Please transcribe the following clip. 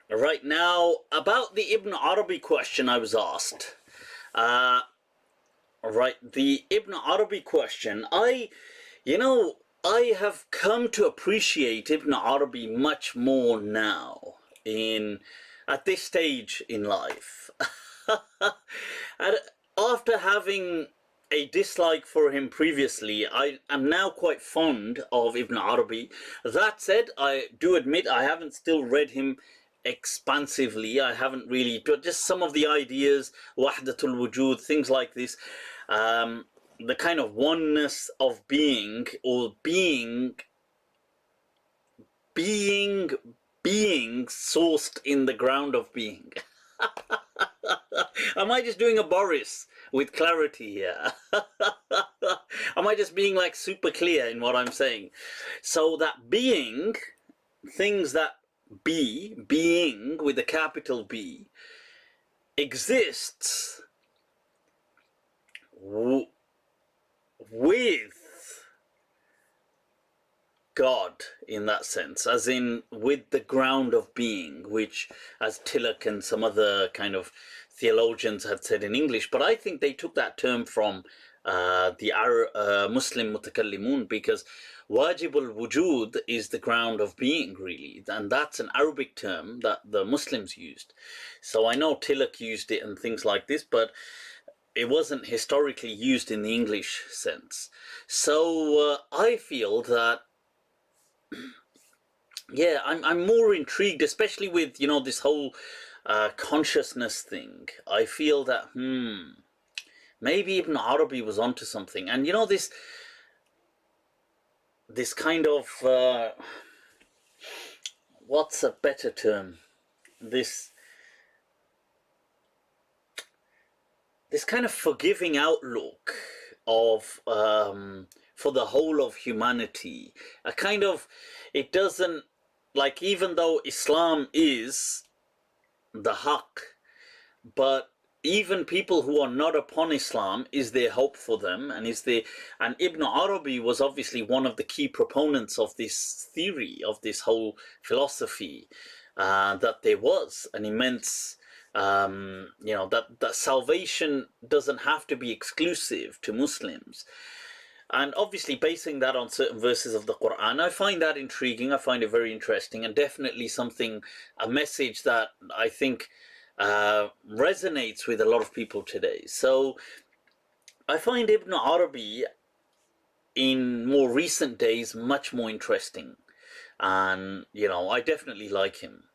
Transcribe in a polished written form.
Right now, about the Ibn Arabi question I was asked. Uh, right, the Ibn Arabi question. I have come to appreciate Ibn Arabi much more now in at this stage in life. And after having a dislike for him previously, I am now quite fond of Ibn Arabi. That said, I do admit I haven't still read him expansively. I haven't really, but just some of the ideas, Wahdatul Wujood, things like this. The kind of oneness of being, or being, being sourced in the ground of being. Am I just doing a Boris with clarity here? Am I just being like super clear in what I'm saying? So that being, things that being with a capital B, exists with God in that sense, as in with the ground of being, which, as Tilak and some other kind of theologians had said in English, but I think they took that term from the Muslim mutakallimun, because Wajibul Wujud is the ground of being, really, and that's an Arabic term that the Muslims used. So I know Tilak used it and things like this, but it wasn't historically used in the English sense. So I feel that, yeah, I'm more intrigued, especially with, this whole consciousness thing. I feel that, maybe Ibn Arabi was onto something. And this kind of, what's a better term? This kind of forgiving outlook of, for the whole of humanity. A kind of, it doesn't, like, even though Islam is the haqq, but even people who are not upon Islam, is there hope for them, and Ibn Arabi was obviously one of the key proponents of this theory, of this whole philosophy, that there was an immense, that salvation doesn't have to be exclusive to Muslims. And obviously basing that on certain verses of the Quran, I find that intriguing. I find it very interesting, and definitely a message that I think resonates with a lot of people today. So I find Ibn Arabi in more recent days much more interesting, and I definitely like him.